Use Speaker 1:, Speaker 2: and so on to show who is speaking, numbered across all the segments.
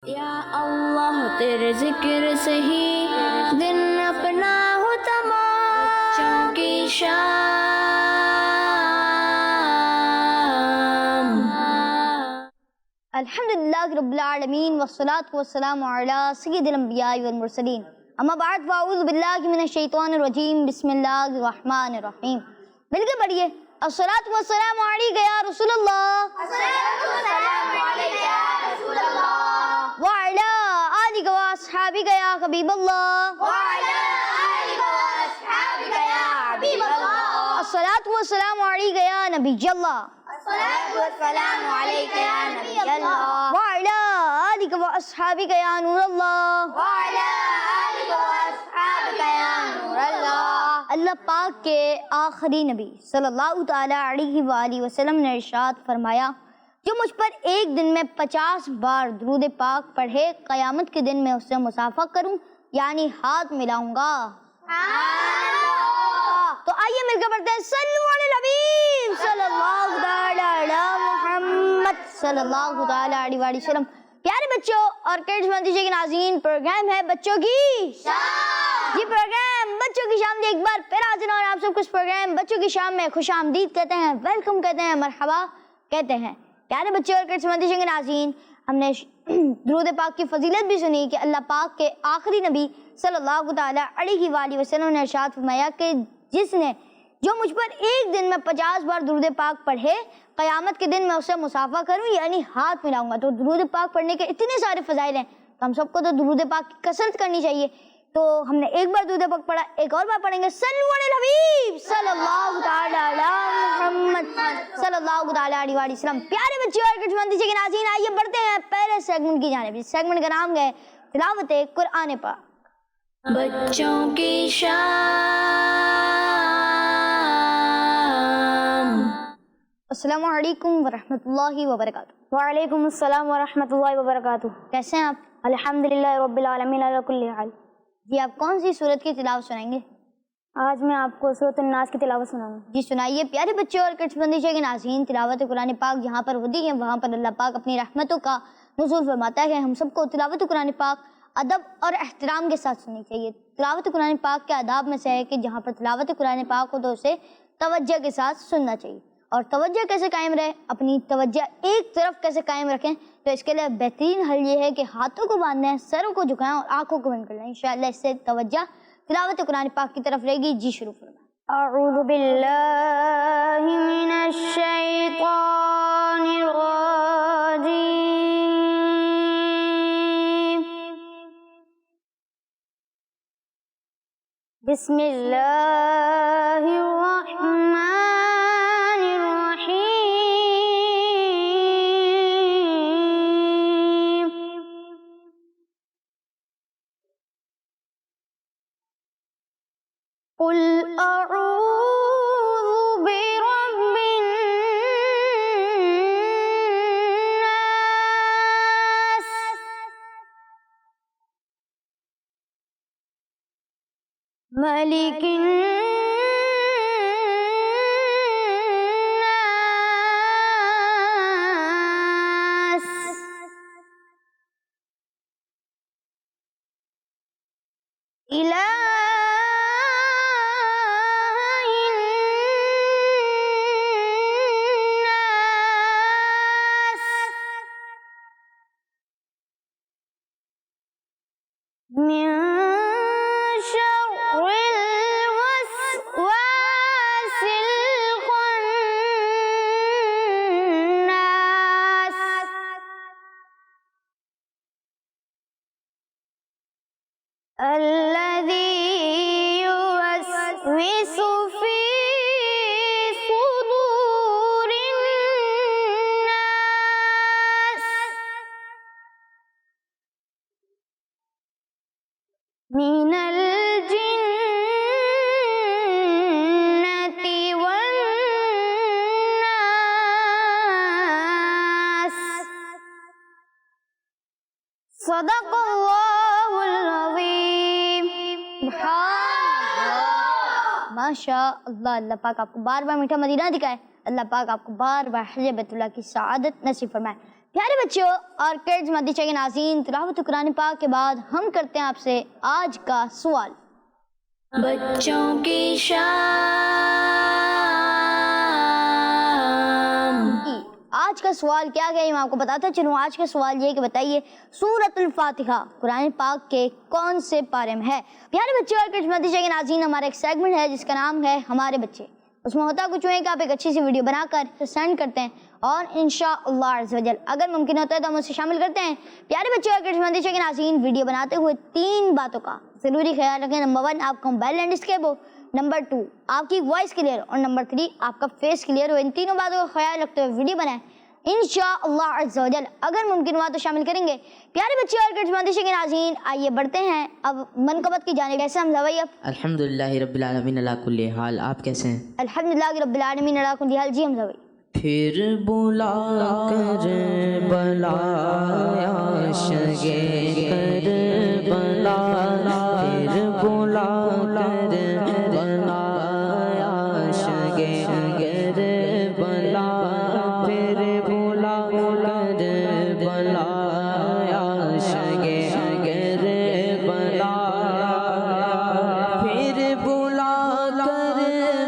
Speaker 1: یا اللہ تیرے ذکر سے ہی دن اپنا ہو تمام بچوں کی شام.
Speaker 2: الحمدللہ رب العالمین والصلاة والسلام علی سید الانبیاء والمرسلین. اما بعد فاعوذ باللہ من الشیطان الرجیم. بسم اللہ الرحمن الرحیم. مل کے پڑھیے. الصلاۃ والسلام علیک یا رسول اللہ وعلی آلک واصحابک یا حبیب اللہ. الصلاۃ والسلام علیک یا نبی اللہ وعلی آلک واصحابک یا نور اللہ. اللہ پاک کے آخری نبی صلی اللہ تعالی علیہ وآلہ وسلم نے ارشاد فرمایا، جو مجھ پر ایک دن میں 50 بار درود پاک پڑھے قیامت کے دن میں اس سے مصافحہ کروں یعنی ہاتھ ملاؤں گا. تو آئیے مل کے پڑھتے ہیں صلو علی الحبیب صلی اللہ تعالی علی محمد صلی اللہ تعالی علیہ وآلہ وسلم. پیارے بچوں اور کڈس مدرسے کے ناظرین، پروگرام ہے بچوں کی شام. یہ پروگرام بچوں کی شام ایک بار پھر حاضر اور آپ سب کو اس پروگرام بچوں کی شام میں خوش آمدید کہتے ہیں، ویلکم کہتے ہیں، مرحبا کہتے ہیں. پیارے بچے اور کڈس مدرسے کے ناظرین، ہم نے درود پاک کی فضیلت بھی سنی کہ اللہ پاک کے آخری نبی صلی اللہ تعالی علیہ وآلہ وسلم نے ارشاد فرمایا کہ جس نے جو مجھ پر ایک دن میں 50 بار درود پاک پڑھے قیامت کے دن میں اسے مصافحہ کروں یعنی ہاتھ ملاؤں گا. تو درود پاک پڑھنے کے اتنے سارے فضائل ہیں تو ہم سب کو تو درود پاک کی کثرت کرنی چاہیے. تو ہم نے ایک بار درود پاک پڑھا، ایک اور بار پڑھیں گے صلو علی الحبیب صلی اللہ تعالی علی محمد صلی اللہ تعالی علیہ وآلہ وسلم. پیارے بچے اور کڈس مدرسے کے ناظرین، آئیے بڑھتے ہیں پہلے سیگمنٹ کی جانب. اس سیگمنٹ کا نام ہے تلاوت قرآن پاک.
Speaker 1: بچوں کی شام.
Speaker 2: السلام علیکم ورحمۃ اللہ وبرکاتہ.
Speaker 3: وعلیکم السلام ورحمۃ اللہ وبرکاتہ.
Speaker 2: کیسے ہیں آپ؟
Speaker 3: الحمدللہ رب العالمین علی کل حال.
Speaker 2: جی آپ کون سی سورت کی تلاوت سنائیں گے؟
Speaker 3: آج میں آپ کو سورۃ الناس کی تلاوت سناؤں گا.
Speaker 2: جی سنائیے. پیارے بچے اور کڈس مدرسے کے ناظرین، تلاوت قرآن پاک جہاں پر ہوتی ہے وہاں پر اللہ پاک اپنی رحمتوں کا نزول فرماتا ہے. ہم سب کو تلاوت قرآن پاک ادب اور احترام کے ساتھ سننی چاہیے. تلاوت قرآن پاک کے آداب میں سے ہے کہ جہاں پر تلاوت قرآن پاک ہو تو اسے توجہ کے ساتھ سننا چاہیے. اور توجہ کیسے قائم رہے، اپنی توجہ ایک طرف کیسے قائم رکھیں، تو اس کے لیے بہترین حل یہ ہے کہ ہاتھوں کو باندھیں، سروں کو جھکائیں اور آنکھوں کو بند کر لیں. انشاءاللہ اس سے توجہ تلاوت قرآن پاک کی طرف رہے گی. جی شروع فرمائیں.
Speaker 3: اعوذ باللہ من الشیطان الرجیم. بسم اللہ الرحمن الرحیم. قل اعوذ برب الناس ملک الناس الہ من شر الوسواس الخناس الذي يوسوس في صدور الناس من الجنة والناس. صدق اللہ العظیم.
Speaker 2: ماشاء اللہ. اللہ پاک آپ کو بار بار میٹھا مدینہ دکھائے. اللہ پاک آپ کو بار بار حج بیت اللہ کی سعادت نصیب فرمائے. پیارے بچوں اور کڈز مدرسہ کے ناظرین، تلاوت قرآن پاک کے بعد ہم کرتے ہیں آپ سے آج کا سوال۔
Speaker 1: بچوں کی شام،
Speaker 2: آج کا سوال کیا گیا میں آپ کو بتاتا چلوں۔ آج کا سوال یہ کہ بتائیے سورۃ الفاتحہ قرآن پاک کے کون سے پارے میں ہے؟ پیارے بچوں اور کڈز مدرسہ کے ناظرین، ہمارا ایک سیگمنٹ ہے جس کا نام ہے ہمارے بچے۔ اس میں ہوتا کچھ ہے کہ آپ ایک اچھی سی ویڈیو بنا کر سینڈ کرتے ہیں اور انشاءاللہ عز و جل اگر ممکن ہوتا ہے تو ہم اسے شامل کرتے ہیں۔ پیارے بچوں اور کڈز مدرسہ کے ناظرین، ویڈیو بناتے ہوئے 3 باتوں کا ضروری خیال رکھیں۔ نمبر 1 آپ کا موبائل لینڈسکیپ ہو، نمبر 2 آپ کی وائس کلیئر، اور نمبر 3 آپ کا فیس کلیئر ہو۔ ان تینوں باتوں کا خیال رکھتے ہوئے ویڈیو بنائیں، انشاءاللہ عز و جل اگر ممکن ہوا تو شامل کریں گے۔ پیارے بچے اور کڈز مدرسہ کے ناظرین، آئیے بڑھتے ہیں اب منقبت کی جانب۔ کیسے حمزہ بھائی؟ اب
Speaker 4: الحمدللہ رب العالمین علی کل حال، آپ کیسے ہیں؟
Speaker 2: الحمدللہ رب العالمین علی کل حال۔ جی حمزہ بھائی۔
Speaker 4: پھر بلا کر بلایا شگے کر بلا، پھر بلا کر بلایا شگے کر بلا، پھر بلا کر بلایا شگے کر بلا، پھر بلا کر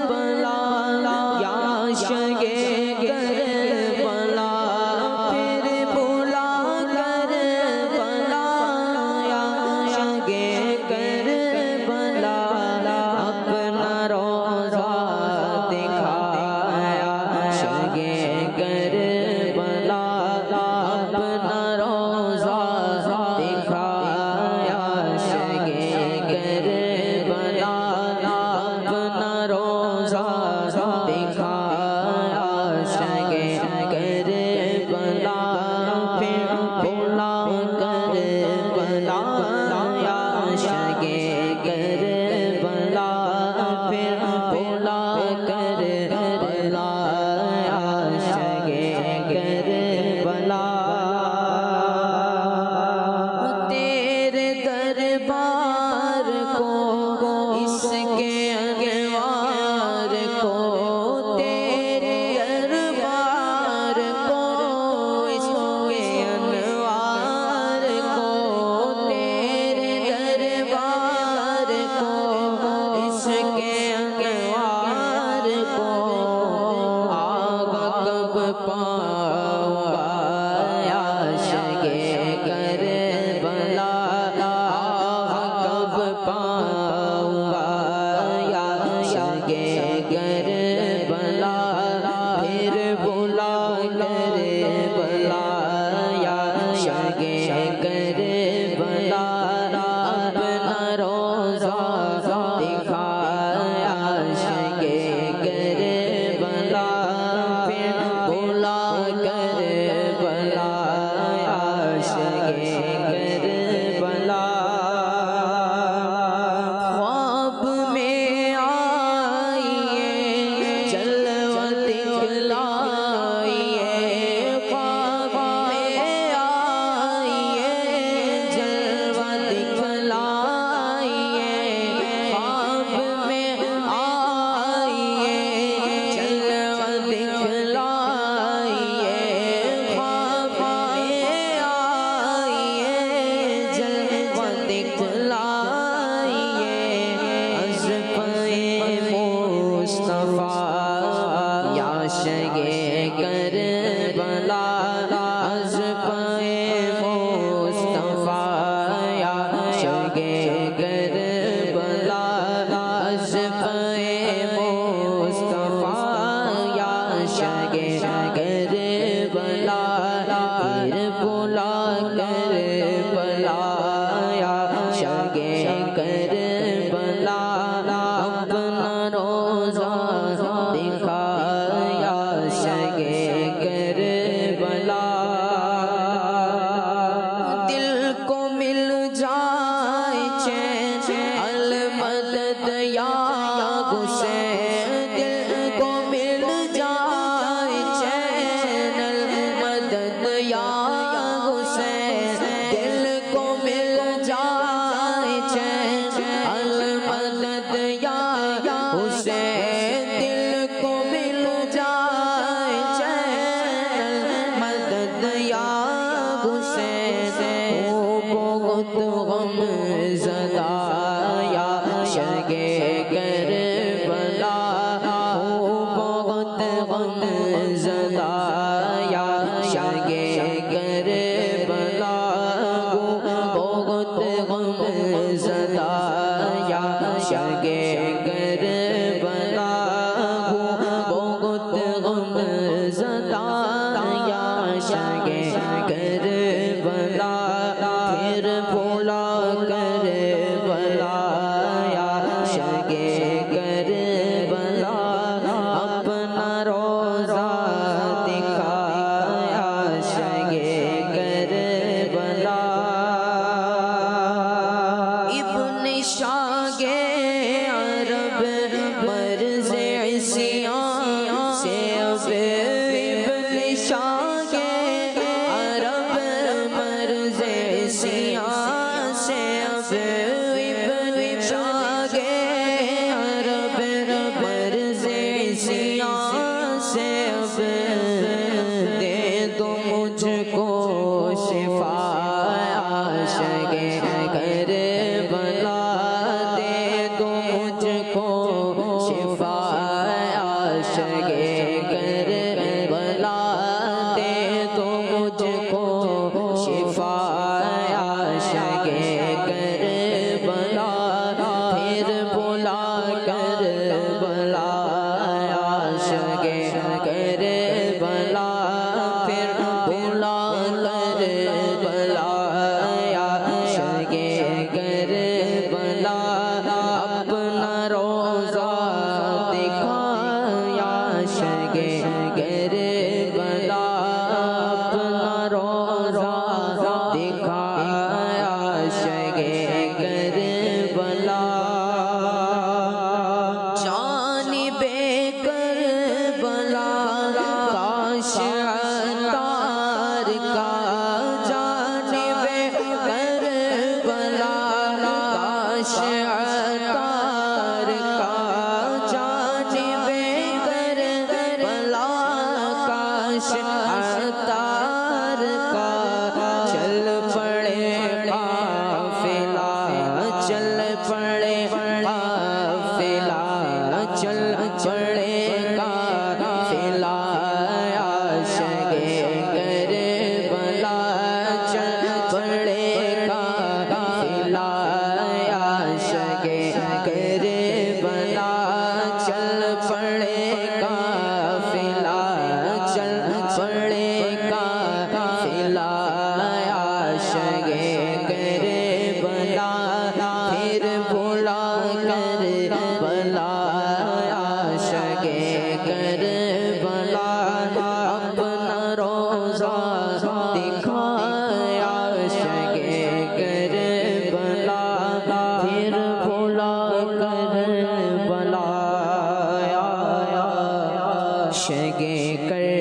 Speaker 4: بلایا شگے پھر بھولا کربلا عاشقے کربلا اپنا روزہ دکھایا عاشقے کربلا ابن شاگ عرب مرز عصیان سے اب ابن شاگ عرب مرز عصیان سے اب ابن شاگ عرب مرز عصیان سے اب دے دو مجھ کو شفا عاشقے کربلا دے دو مجھ کو شفا عاشقے کربلا دے دو مجھ کو شفا عاشقے کربلا پھر بلا کربلا عاشقے کربلا پھر بلا کربلا عاشقے کربلا اپنا روزہ دکھایا عاشقے کربلا اپنا روزہ دکھایا عاشقے کربلا جانب کربلا کاش عطار کا جانب کربلا کاش عطار کا جانب کربلا کاش عطار کا چل پڑے قافلہ چل پڑے قافلہ چل پڑے قافلہ عاشقے کربلا چل پڑے قافلہ عاشقے کربلا چل پڑے قافلہ چل پڑے قافلہ عاشقے کربلا پھر بھولا کربلا عاشقے کربلا اپنا روزہ دکھایا عاشقے کربلا پھر بھولا کربلا عاشقے کربلا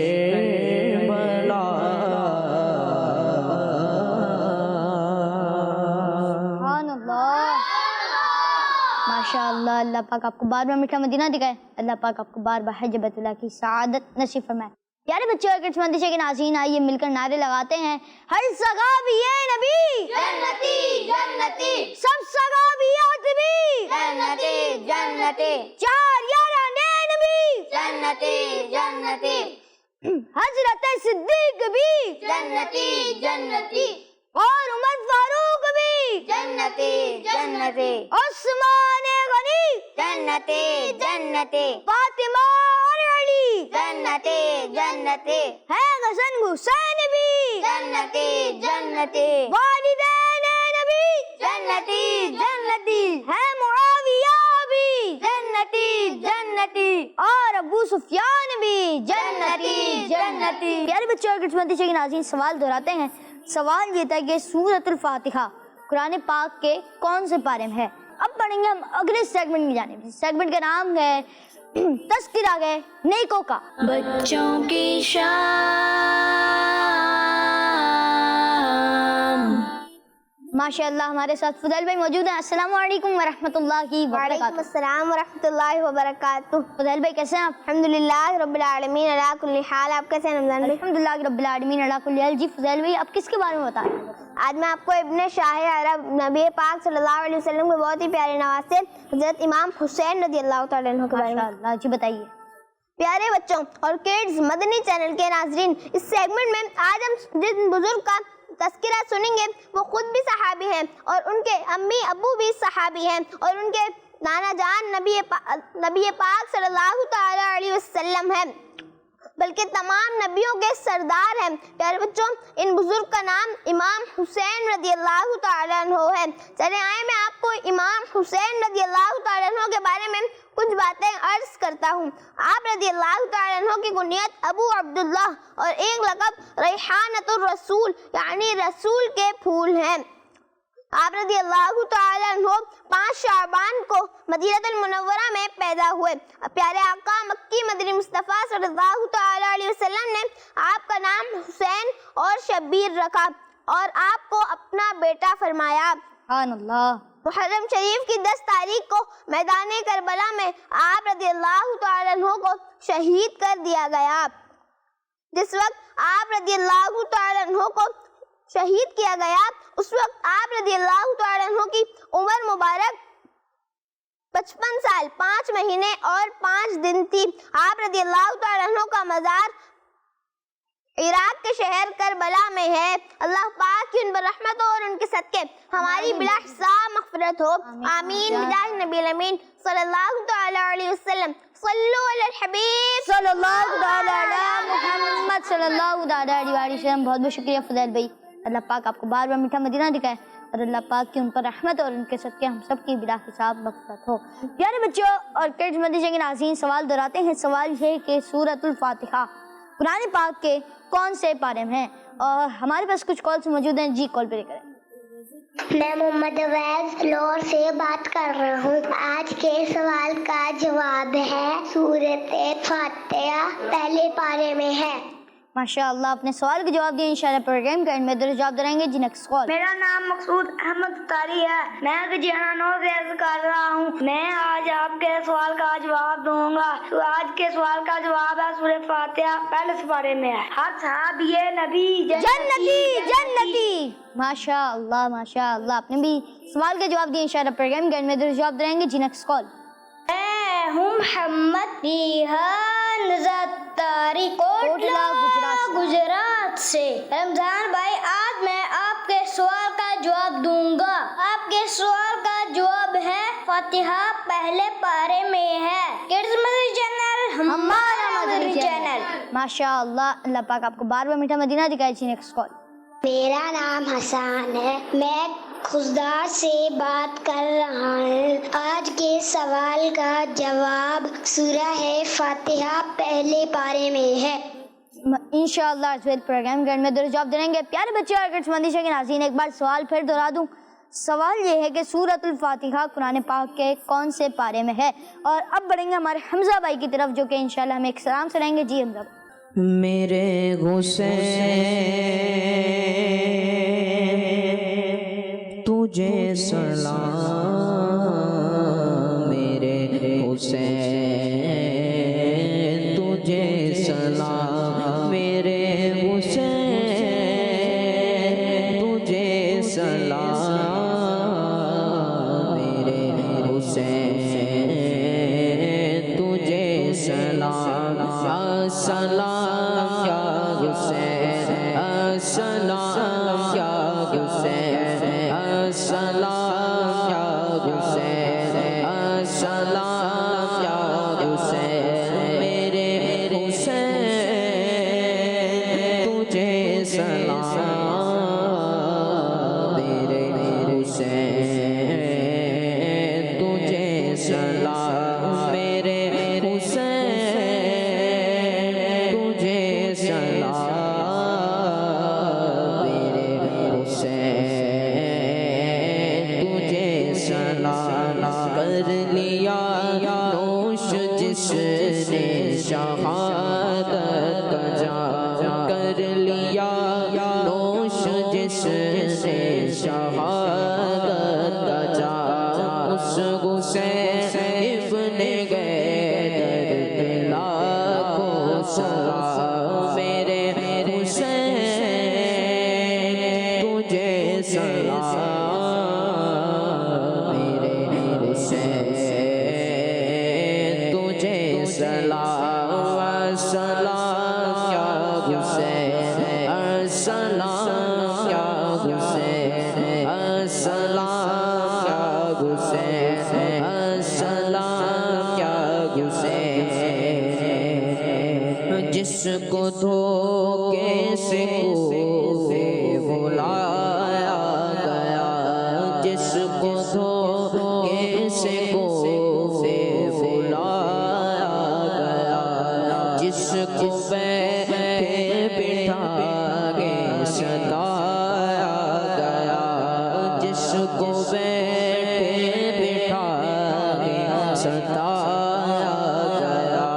Speaker 2: سبحان اللہ، ماشاء اللہ۔ اللہ پاک آپ کو بار بار میٹھا مدینہ دکھائے، اللہ پاک آپ کو بار بار حج بیت اللہ کی سعادت نصیب فرمائے۔ پیارے بچوں اور کڈس مندشے کے ناظرین، آئیے مل کر نعرے لگاتے ہیں، ہر سگا بھی یہ نبی
Speaker 3: جنتی جنتی
Speaker 2: سب سگا بھی عتبی
Speaker 3: جنتی جنتی
Speaker 2: چار یارانے نبی
Speaker 3: جنتی جنتی
Speaker 2: حضرت صدیق بھی
Speaker 3: جنتی جنتی
Speaker 2: اور عمر فاروق بھی
Speaker 3: جنتی جنتی
Speaker 2: عثمان غنی
Speaker 3: جنتی جنتی
Speaker 2: فاطمہ اور علی
Speaker 3: جنتی جنتی
Speaker 2: ہے حسن حسین بھی
Speaker 3: جنتی جنتی
Speaker 2: والدین نبی
Speaker 3: جنتی جنتی
Speaker 2: ہے معاویہ بھی
Speaker 3: جنتی جنتی
Speaker 2: اور ابو سفیان بھی
Speaker 3: جنتی جنتی
Speaker 2: پیارے بچوں اور کڈس مندشے کے ناظرین، سوال دہراتے ہیں۔ سوال یہ تھا کہ سورۃ الفاتحہ قرآن پاک کے کون سے پارے میں ہے؟ اب پڑھیں گے ہم اگلے سیگمنٹ کی جانب۔ سیگمنٹ کا نام ہے تذکرہ ہے نیکوں کا۔
Speaker 1: بچوں کی شام،
Speaker 2: ماشاء اللہ ہمارے ساتھ فضیل بھائی موجود ہیں۔ السلام علیکم ورحمۃ اللہ وبرکاتہ۔
Speaker 3: السلام ورحمۃ اللہ وبرکاتہ۔
Speaker 2: فضیل بھائی کیسے ہیں آپ؟
Speaker 3: الحمدللہ رب العالمین علی کل حال۔ آپ کیسے ہیں رمضان بھائی؟
Speaker 2: الحمدللہ رب العالمین علی کل حال۔ جی فضیل بھائی آپ کس کے بارے میں بتا رہے ہیں؟
Speaker 3: آج میں آپ کو ابن شاہ عرب نبی پاک صلی اللہ علیہ وسلم کے بہت ہی پیارے نواسے حضرت امام حسین رضی اللہ تعالیٰ عنہ کے بارے میں۔
Speaker 2: ماشاء اللہ، جی بتائیے۔
Speaker 3: پیارے بچوں اور کڈز مدنی چینل کے ناظرین، اس سیگمنٹ میں آج ہم جن بزرگ کا تذکرہ سنیں گے وہ خود بھی صحابی ہیں اور ان کے امی ابو بھی صحابی ہیں اور ان کے نانا جان نبی پاک صلی اللہ تعالیٰ علیہ وسلم ہیں۔ بلکہ تمام نبیوں کے سردار ہیں۔ پیارے بچوں، ان بزرگ کا نام امام حسین رضی اللہ تعالیٰ عنہ ہے۔ چلیں آئے میں آپ کو امام حسین رضی اللہ تعالیٰ عنہ کے بارے میں کچھ باتیں عرض کرتا ہوں۔ آپ رضی اللہ تعالیٰ عنہ کی کنیت ابو عبداللہ اور ایک لقب ریحانۃ الرسول یعنی رسول کے پھول ہیں۔ آپ رضی اللہ تعالیٰ عنہ 5 شعبان کو مدینہ المنورہ میں پیدا ہوئے۔ پیارے آقا مکی مدنی مصطفیٰ صلی اللہ تعالیٰ علیہ وسلم نے آپ کا نام حسین اور شبیر رکھا اور آپ کو اپنا بیٹا فرمایا۔
Speaker 2: سبحان اللہ۔
Speaker 3: محرم شریف کی 10 تاریخ کو میدان کربلا میں آپ رضی اللہ تعالیٰ عنہ کو شہید کر دیا گیا۔ جس وقت آپ رضی اللہ تعالیٰ عنہ کو شہید کیا گیا اس وقت آپ رضی اللہ تعالیٰ عنہ کی عمر مبارک 55 سال 5 مہینے اور 5 دن تھی۔ آپ رضی اللہ تعالیٰ عنہ کا مزار عراق کے شہر کربلا میں ہے۔ اللہ پاک کی ان پر رحمت ہو اور ان کے صدقے ہماری بلا حساب مغفرت ہو، آمین بجاہ نبی الامین صلی اللہ تعالیٰ علیہ وسلم۔ صلو علی الحبیب
Speaker 2: صلی اللہ تعالیٰ علی محمد صلی اللہ تعالیٰ علیہ وسلم۔ بہت بہت شکریہ فضیل بھائی، اللہ پاک آپ کو بار بار میٹھا مدینہ دکھائے اور اللہ پاک کی ان پر رحمت اور ان کے صدقے ہم سب کی بلا حساب مغفرت ہو۔ پیارے بچوں اور کڈز مدرسے کے ناظرین، سوال دہراتے ہیں۔ سوال یہ ہے کہ سورۃ الفاتحہ قرآن پاک کے کون سے پارے میں ہیں؟ اور ہمارے پاس کچھ کالس موجود ہیں، جی کال پہ کریں۔
Speaker 5: میں محمد اویس لاہور سے بات کر رہا ہوں۔ آج کے سوال کا جواب ہے سورۃ فاتحہ پہلے پارے میں ہے۔
Speaker 2: ماشاء اللہ، اپنے سوال کا جواب دیا۔ انشاءاللہ پروگرام کے اینڈ میں درست جواب دیں گے۔ جی نیکسٹ کال۔
Speaker 6: میرا نام مقصود احمد تاری ہے، میں گجرانو سے عرض کر رہا ہوں۔ میں آج آپ کے سوال کا جواب دوں گا۔ آج کے سوال کا جواب ہے سورۃ فاتحہ پہلے سپارے میں ہے۔ ہر صحابی نبی
Speaker 2: جنتی جنتی۔ ماشاء اللہ ماشاء اللہ، آپ نے بھی سوال کا جواب دیا۔ انشاءاللہ پروگرام کے اینڈ میں درست جواب دیں گے۔ جی نیکسٹ کال۔
Speaker 6: میں ہوں محمد کوٹلا گجرات سے۔ رمضان بھائی، آج میں آپ کے سوال کا جواب دوں گا۔ آپ کے سوال کا جواب ہے فاتحہ پہلے پارے میں ہے۔ کڈز مدنی چینل ہمارا مدنی چینل۔
Speaker 2: ماشاء اللہ، اللہ پاک آپ کو بار بار میٹھا مدینہ دکھائے۔ جی نیکسٹ کال۔
Speaker 5: میرا نام حسان ہے، میں خزدار سے بات کر رہا ہوں۔ آج کے سوال کا جواب سورہ فاتحہ پہلے پارے میں ہے۔
Speaker 2: انشاءاللہ پروگرام کے اینڈ میں درست جواب دیں گے۔ پیارے بچے اور کڈز مدرسے کے ناظرین، ایک بار سوال پھر دہرا دوں۔ سوال یہ ہے کہ سورۃ الفاتحہ قرآن پاک کے کون سے پارے میں ہے؟ اور اب بڑھیں گے ہمارے حمزہ بھائی کی طرف، جو کہ انشاءاللہ ہمیں ایک سلام سنائیں گے۔ جی حمزہ بھائی۔
Speaker 4: میرے حسین تجھے سلام، میرے حسین تجھے سلام، میرے حسین تجھے سلام، میرے حسین تجھے سلام، السلام یا حسین، السلام یا حسین، السلام یا حسین، السلام یا حسین، میرے حسین تجھے سلام، میرے حسین تجھے سلام، میرے حسین تجھے سلام، میرے حسین تجھے سلام، کر لیا نوش جس نے شہادت کا جام، کر لیا نوش جس نے شہادت کا جام، اس حسین ابن غیدر لاکھوں سلام، میرے حسین تجھے سلام، میرے حسین تجھے سلام، السلام یا حسین، السلام یا حسین، السلام یا حسین، السلام یا حسین، جس جس کو دھوکے سے کوفے بلایا گیا، جس کو بیٹھے بٹھا کے ستایا گیا، جس کو بیٹھے بٹھا کے ستایا گیا،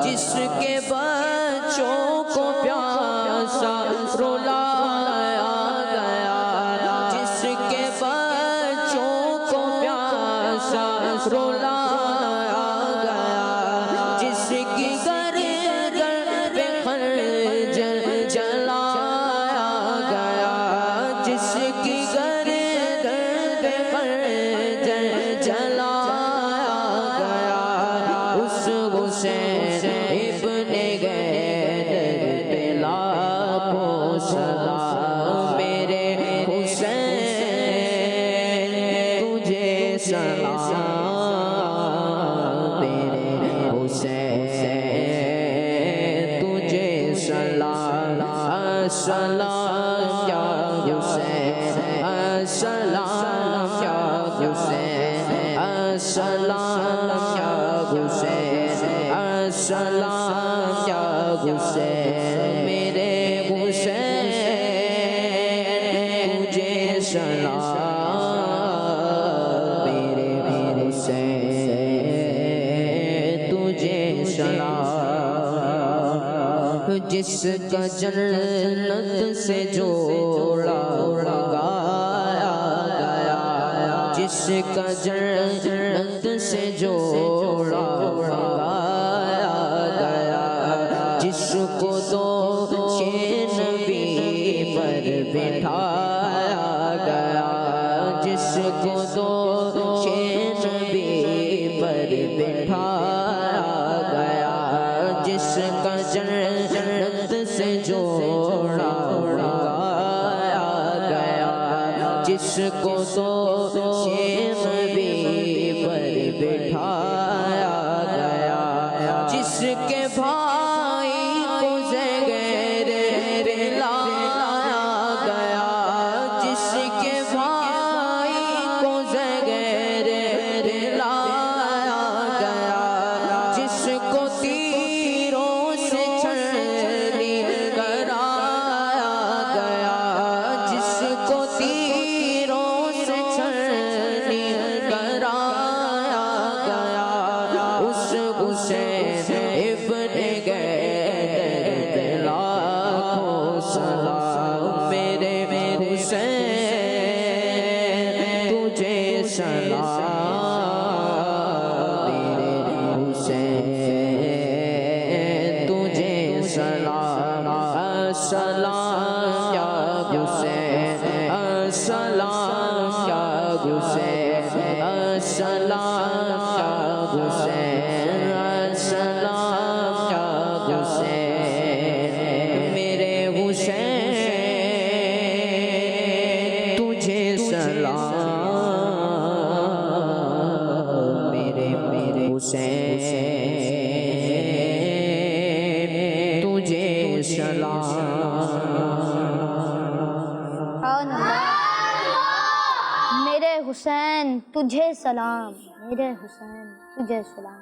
Speaker 4: جس کے بچوں کو پیاسا رلایا گیا، جس کے بچوں کو پیاسا رلایا گیا، جس کی گردن پہ خنجر جلایا گیا، جس کی گردن پہ خنجر جلایا گیا، اس حسین ابن گیدر پہ لاکھوں سلام، میرے حسین تجھے سلام، میرے حسین تجھے سلام، السلام یا حسین، السلام یا حسین، السلام یا حسین، السلام یا حسین، میرے حسین تجھے سلام، میرے حسین تجھے سلام، جس کا جنت سے جوڑا لگایا گیا، جس کا جنت سے جوڑا لگایا گیا، جس کو دو نبی پر بٹھایا گیا، جس کو دو نبی پر بٹھایا گیا، جس کا جنت سے جوڑا لگایا گیا، جس کو دو نبی پر بٹھایا گیا، جس کے بھائی کو زغیر پلایا گیا، جس کے بھائی کو زغیر پلایا گیا، جس کو تیروں سے چھڑی کرایا گیا، جس کو تیروں سے چھڑی کرایا گیا، اس حسین ابن گیدر پہ لاکھوں سلام، میرے حسین تجھے سلام، میرے حسین تجھے سلام، السلام یا حسین، السلام یا حسین، السلام یا حسین، السلام یا حسین، میرے حسین تجھے سلام، میرے حسین تجھے سلام،
Speaker 2: میرے حسین تجھے سلام، میرے حسین تجھے سلام۔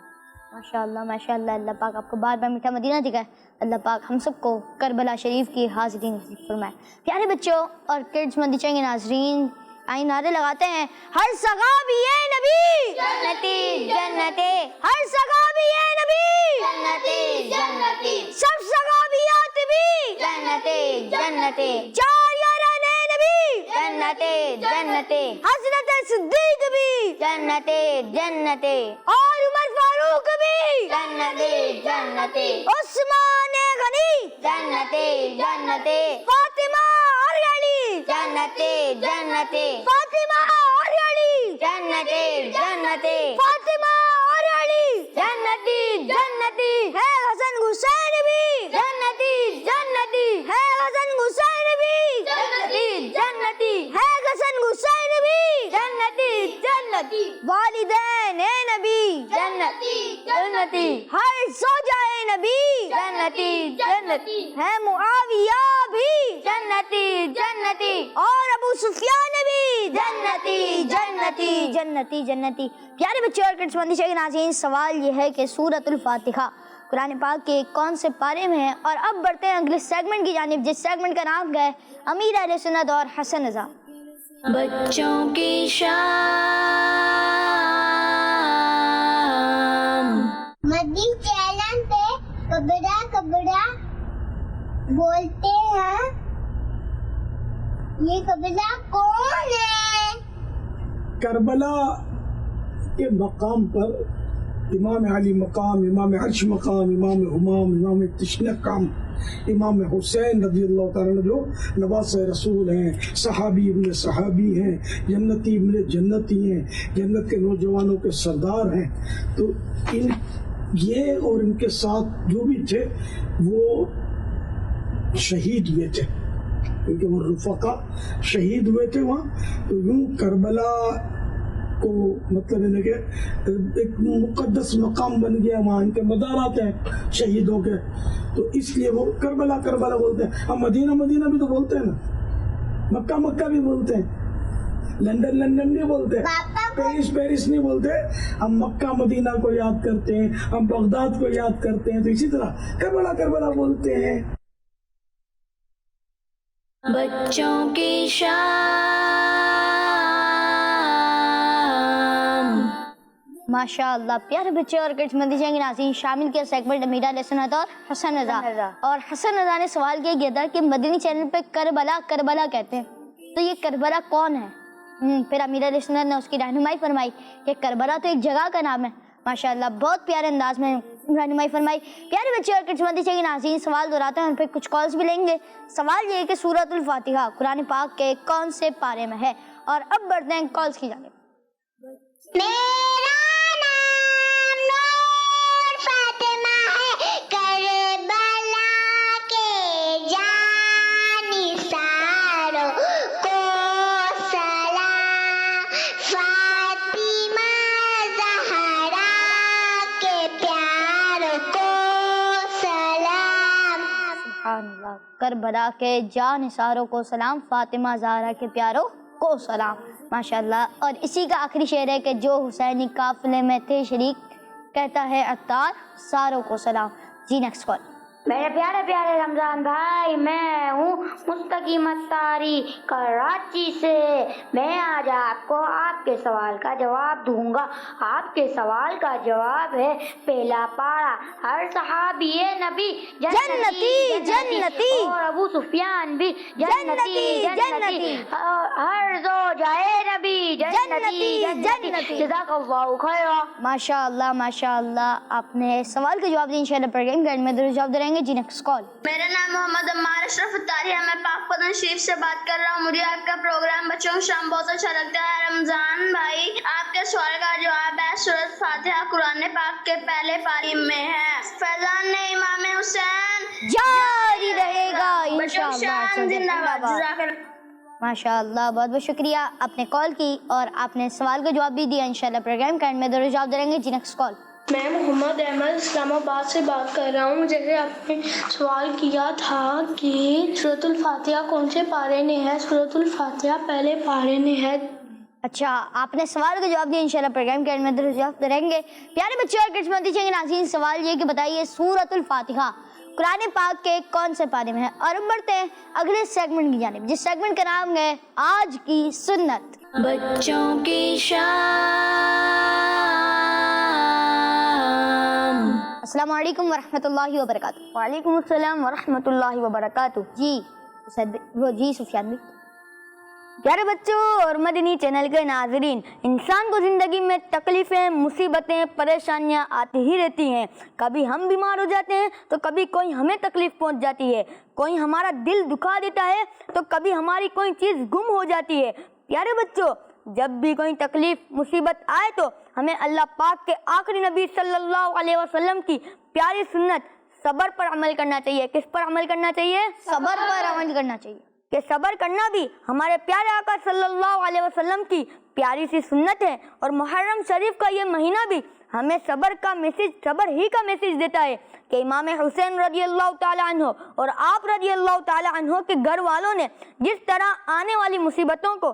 Speaker 2: ماشاءاللہ ماشاءاللہ، اللہ پاک آپ کو بار بار میٹھا مدینہ دکھائے، اللہ پاک ہم سب کو کربلا شریف کی حاضری نصیب فرمائے۔ پیارے بچوں اور کڈز مندی چینل کے ناظرین، آئیں نعرے لگاتے ہیں، ہر صحابی نبی جنتی جنتی، ہر صحابی نبی جنتی جنتی، سب صحابیات بھی جنتی جنتی، چار یاران نبی جنتی جنتی، حضرت صدیق بھی جنتی جنتی، اور عمر فاروق بھی جنتی جنتی، عثمان غنی جنتی جنتی، فاطمہ اور علی جنتی جنتی، فاطمہ اور علی جنتی جنتی، فاطمہ اور علی جنتی جنتی، ہے حسن حسین بھی جنتی جنتی، ہے حسن حسین بھی جنتی جنتی، ہے حسن حسین بھی جنتی جنتی، والدین نبی جنتی جنتی، ہر زوجہ نبی جنتی جنتی، ہے معاویہ بھی جنتی جنتی، اور ابو سفیان بھی جنتی جنتی جنتی جنتی. پیارے بچوں اور کڈس مندی کے ناظرین، سوال یہ ہے کہ سورۃ الفاتحہ قرآن پاک کے کون سے پارے میں ہے؟ اور اب بڑھتے ہیں اگلے سیگمنٹ کی جانب، جس سیگمنٹ کا نام ہے امیر اہل سنت اور حسن رضا.
Speaker 1: بچوں کی شام.
Speaker 5: مدنی چینل پہ کبڑا کبڑا بولتے ہیں. یہ کبڑا کون ہے؟
Speaker 7: کربلا کے مقام پر امام علی مقام، امام عرش مقام، امام امام، امام تشنقام، امام حسین رضی اللہ تعالیٰ عنہ جو نواز رسول ہیں، صحابی ابن صحابی ہیں، جنتی ابن جنتی ہیں، جنت کے نوجوانوں کے سردار ہیں. تو یہ اور ان کے ساتھ جو بھی تھے وہ شہید ہوئے تھے، کیونکہ وہ رفقا شہید ہوئے تھے وہاں. تو یوں کربلا کو مطلب ہے کہ ایک مقدس مقام بن گیا، وہاں ان کے مزارات ہیں شہیدوں کے، تو اس لیے وہ کربلا کربلا بولتے ہیں. ہم مدینہ مدینہ بھی تو بولتے ہیں نا، مکہ مکہ بھی بولتے ہیں، لندن لندن نہیں بولتے، پیرس پیرس نہیں بولتے. ہم مکہ مدینہ کو یاد کرتے ہیں، ہم بغداد کو یاد کرتے ہیں، تو اسی طرح کربلا کربلا بولتے ہیں.
Speaker 1: بچوں کی شام.
Speaker 2: ماشاء اللہ. پیارے بچے اور کڈس مندی کے ناظرین، شامل کیا سیگمنٹ امیر اہل سنت اور حسن رضا. اور حسن رضا نے سوال کیا تھا کہ مدنی چینل پہ کربلا کربلا کہتے ہیں، تو یہ کربلا کون ہے؟ پھر امیر اہل سنت نے اس کی رہنمائی فرمائی کہ کربلا تو ایک جگہ کا نام ہے. ماشاء اللہ، بہت پیارے انداز میں رہنمائی فرمائی. پیارے بچے اور کڈس مندی کے ناظرین، سوال دہراتے ہیں اور پھر کچھ کالز بھی لیں گے. سوال یہ ہے کہ سورۃ الفاتحہ قرآن پاک کے کون سے پارے میں ہے؟ اور اب بڑھتے ہیں کالز کی جانب.
Speaker 5: میرا نام نور فاطمہ ہے، کربلا کے جانثاروں کو سلام، فاطمہ زہرا کے پیاروں کو سلام.
Speaker 2: سبحان اللہ. کربلا کے جانثاروں کو سلام، فاطمہ زہرا کے پیاروں کو سلام. ماشاء اللہ. اور اسی کا آخری شعر ہے کہ جو حسینی قافلے میں تھے شریک، کہتا ہے عطار ساروں کو سلام. جی نیکسٹ کال.
Speaker 6: میرے پیارے پیارے رمضان بھائی، میں ہوں مستقیم اتاری کراچی سے. میں آج آپ کو آپ کے سوال کا جواب دوں گا. آپ کے سوال کا جواب ہے پہلا پارا، ہر صحابی نبی
Speaker 2: جنتی جنتی
Speaker 6: اور ابو سفیان بھی
Speaker 2: جنتی جنتی
Speaker 6: ہر زوجہ نبی جنتی
Speaker 2: جنتی.
Speaker 6: جزاک اللہ خیرا.
Speaker 2: ماشاء اللہ ماشاء اللہ. آپ نے سوال کا جواب دیا، انشاءاللہ پروگرام کے اینڈ میں ضرور جواب دیں گے. جی نیکسٹ کال.
Speaker 8: میرا نام محمد عمار اشرف اتاری ہے، میں پاک پتن شریف سے بات کر رہا ہوں. مجھے آپ کا پروگرام بچوں کی شام بہت اچھا لگتا ہے. رمضان بھائی، آپ کے سوال کا جواب ہے سورۃ فاتحہ قرآن پاک کے پہلے پارے میں ہے. فیضان نے امام حسین
Speaker 2: جاری رہے گا
Speaker 8: بچوں کی شام زندہ باد. جزاک اللہ.
Speaker 2: ماشاء اللہ، بہت بہت شکریہ. آپ نے کال کی اور آپ نے سوال کا جواب بھی دیا. انشاءاللہ پروگرام کے اینڈ میں ضرور جواب دیں گے. جی نیکسٹ کال.
Speaker 9: میں محمد احمد اسلام آباد سے بات کر رہا ہوں. جیسے آپ نے سوال کیا تھا کہ سورۃ الفاتحہ کون سے پارے میں ہے، سورۃ الفاتحہ پہلے پارے میں ہے.
Speaker 2: اچھا، آپ نے سوال کا جواب دیا. انشاءاللہ پروگرام کے اینڈ میں ضرور جواب دیں گے. پیارے بچے اور کڈس مندی کے ناظرین، سوال یہ کہ بتائیے سورۃ الفاتحہ قرآن پاک کے کون سے پارے میں ہے؟ اور اب بڑھتے ہیں اگلے سیگمنٹ کی جانب، جس سیگمنٹ کا نام ہے آج کی سنت.
Speaker 1: بچوں کی شام.
Speaker 2: السلام علیکم ورحمۃ اللہ وبرکاتہ.
Speaker 3: وعلیکم السلام ورحمۃ اللہ وبرکاتہ.
Speaker 2: جی سفیان بھی.
Speaker 3: پیارے بچوں اور مدنی چینل کے ناظرین، انسان کو زندگی میں تکلیفیں، مصیبتیں، پریشانیاں آتی ہی رہتی ہیں. کبھی ہم بیمار ہو جاتے ہیں تو کبھی کوئی ہمیں تکلیف پہنچ جاتی ہے، کوئی ہمارا دل دکھا دیتا ہے تو کبھی ہماری کوئی چیز گم ہو جاتی ہے. پیارے بچوں، جب بھی کوئی تکلیف مصیبت آئے تو ہمیں اللہ پاک کے آخری نبی صلی اللہ علیہ وسلم کی پیاری سنت صبر پر عمل کرنا چاہیے. کس پر عمل کرنا چاہیے؟
Speaker 2: صبر پر عمل کرنا چاہیے.
Speaker 3: کہ صبر کرنا بھی ہمارے پیارے آقا صلی اللہ علیہ وسلم کی پیاری سی سنت ہے. اور محرم شریف کا یہ مہینہ بھی ہمیں صبر ہی کا میسج دیتا ہے کہ امام حسین رضی اللہ تعالیٰ عنہ اور آپ رضی اللہ تعالیٰ عنہ کے گھر والوں نے جس طرح آنے والی مصیبتوں کو